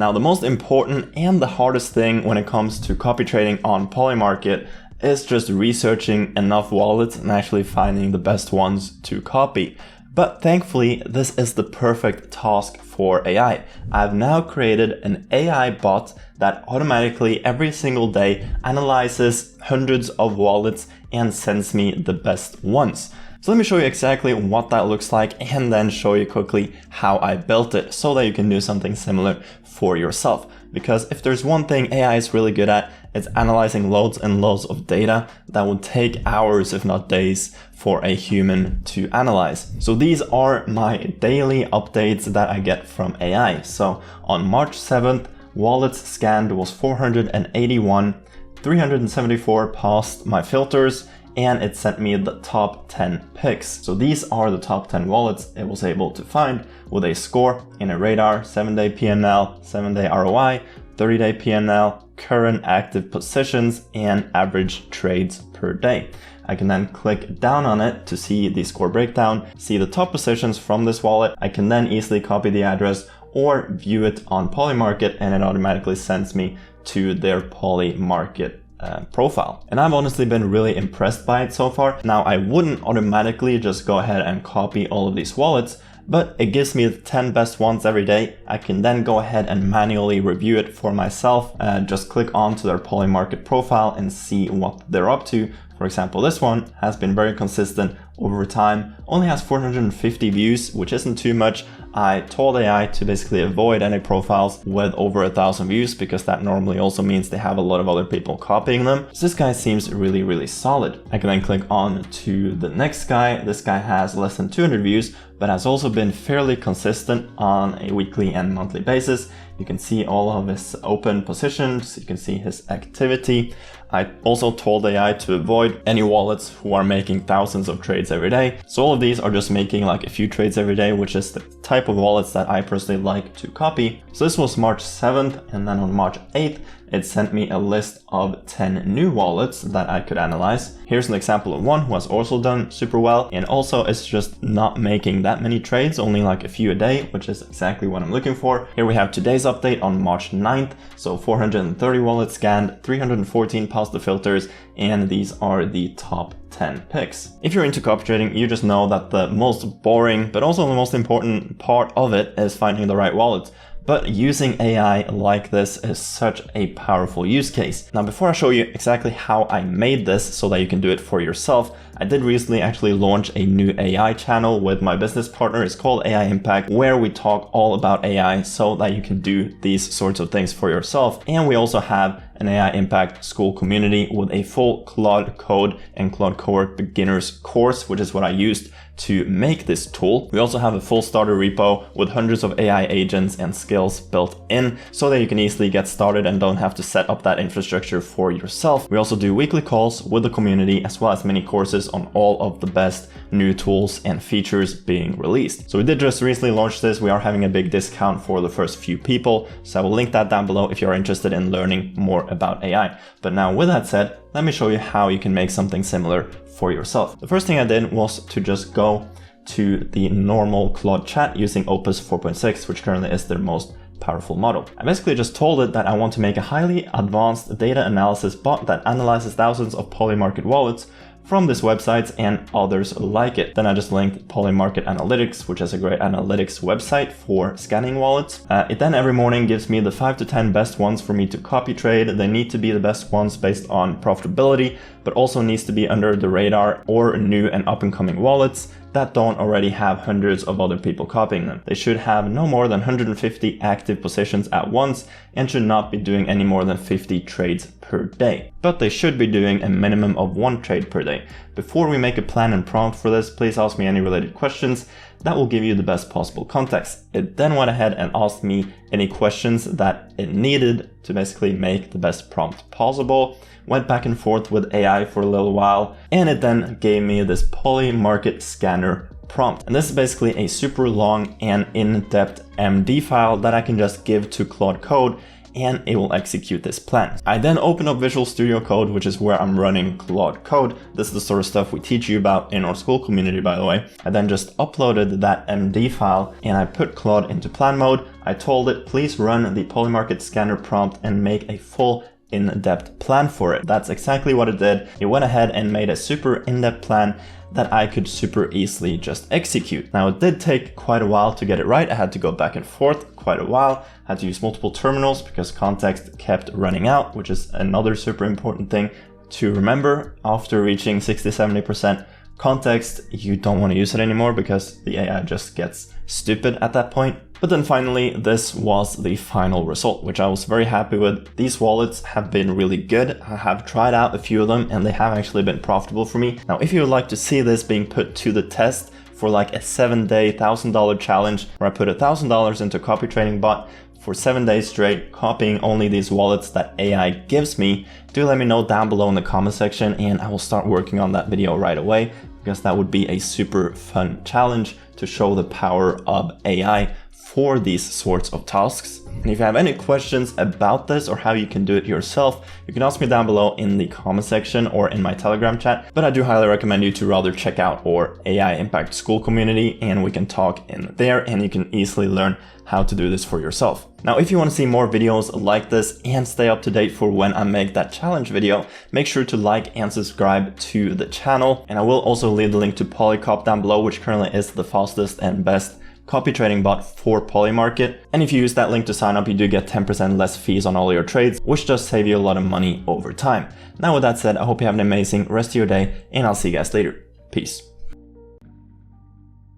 Now, the most important and the hardest thing when it comes to copy trading on Polymarket is just researching enough wallets and actually finding the best ones to copy. But thankfully, this is the perfect task for AI. I've now created an AI bot that automatically every single day analyzes hundreds of wallets and sends me the best ones. So let me show you exactly what that looks like and then show you quickly how I built it so that you can do something similar for yourself. Because if there's one thing AI is really good at, it's analyzing loads and loads of data that would take hours, if not days, for a human to analyze. So these are my daily updates that I get from AI. So on March 7th, wallets scanned was 481, 374 passed my filters, and it sent me the top 10 picks. So these are the top 10 wallets it was able to find with a score in a radar, 7-day PNL, 7-day ROI, 30-day PNL, current active positions, and average trades per day. I can then click down on it to see the score breakdown, see the top positions from this wallet. I can then easily copy the address or view it on Polymarket, and it automatically sends me to their Polymarket profile. And I've honestly been really impressed by it so far. Now, I wouldn't automatically just go ahead and copy all of these wallets, but it gives me the 10 best ones every day. I can then go ahead and manually review it for myself. Just click onto their Polymarket profile and see what they're up to. For example, this one has been very consistent over time, only has 450 views, which isn't too much. I told AI to basically avoid any profiles with over 1,000 views because that normally also means they have a lot of other people copying them. So this guy seems really, really solid. I can then click on to the next guy. This guy has less than 200 views, but has also been fairly consistent on a weekly and monthly basis. You can see all of his open positions. You can see his activity. I also told AI to avoid any wallets who are making thousands of trades every day. So all of these are just making like a few trades every day, which is the type of wallets that I personally like to copy. So this was March 7th, and then on March 8th, it sent me a list of 10 new wallets that I could analyze. Here's an example of one who has also done super well, and also is just not making that many trades, only like a few a day, which is exactly what I'm looking for. Here we have today's update on March 9th. So 430 wallets scanned, 314 passed the filters, and these are the top 10 picks. If you're into copy trading, you just know that the most boring, but also the most important part of it is finding the right wallet. But using AI like this is such a powerful use case. Now, before I show you exactly how I made this so that you can do it for yourself, I did recently actually launch a new AI channel with my business partner. It's called AI Impact, where we talk all about AI so that you can do these sorts of things for yourself. And we also have an AI Impact Skool community with a full Claude Code and Claude Code beginners course, which is what I used to make this tool. We also have a full starter repo with hundreds of AI agents and skills built in so that you can easily get started and don't have to set up that infrastructure for yourself. We also do weekly calls with the community, as well as mini courses on all of the best new tools and features being released. So we did just recently launch this. We are having a big discount for the first few people. So I will link that down below if you're interested in learning more about AI. But now with that said, let me show you how you can make something similar for yourself. The first thing I did was to just go to the normal Claude chat using Opus 4.6, which currently is their most powerful model. I basically just told it that I want to make a highly advanced data analysis bot that analyzes thousands of Polymarket wallets from this website and others like it. Then I just linked Polymarket Analytics, which is a great analytics website for scanning wallets. It then every morning gives me the 5 to 10 best ones for me to copy trade. They need to be the best ones based on profitability, but also needs to be under the radar or new and up and coming wallets that don't already have hundreds of other people copying them. They should have no more than 150 active positions at once and should not be doing any more than 50 trades per day. But they should be doing a minimum of 1 trade per day. Before we make a plan and prompt for this, please ask me any related questions that will give you the best possible context. It then went ahead and asked me any questions that it needed to basically make the best prompt possible. Went back and forth with AI for a little while, and it then gave me this Polymarket scanner prompt. And this is basically a super long and in-depth MD file that I can just give to Claude Code, and it will execute this plan. I then open up Visual Studio Code, which is where I'm running Claude Code. This is the sort of stuff we teach you about in our Skool community, by the way. I then just uploaded that MD file and I put Claude into plan mode. I told it, please run the Polymarket scanner prompt and make a full in-depth plan for it. That's exactly what it did. It went ahead and made a super in-depth plan that I could super easily just execute. Now, it did take quite a while to get it right. I had to go back and forth quite a while. I had to use multiple terminals because context kept running out, which is another super important thing to remember. After reaching 60-70% context, you don't want to use it anymore because the AI just gets stupid at that point. But then finally, this was the final result, which I was very happy with. These wallets have been really good. I have tried out a few of them and they have actually been profitable for me. Now, if you would like to see this being put to the test for like a 7-day $1,000 challenge where I put $1,000 into a copy trading bot for 7 days straight, copying only these wallets that AI gives me, do let me know down below in the comment section and I will start working on that video right away, because that would be a super fun challenge to show the power of AI for these sorts of tasks. And if you have any questions about this or how you can do it yourself, you can ask me down below in the comment section or in my Telegram chat. But I do highly recommend you to rather check out our AI Impact Skool community, and we can talk in there and you can easily learn how to do this for yourself. Now, if you want to see more videos like this and stay up to date for when I make that challenge video, make sure to like and subscribe to the channel. And I will also leave the link to Polycop down below, which currently is the fastest and best copy trading bot for Polymarket. And if you use that link to sign up, you do get 10% less fees on all your trades, which does save you a lot of money over time. Now, with that said, I hope you have an amazing rest of your day and I'll see you guys later. Peace.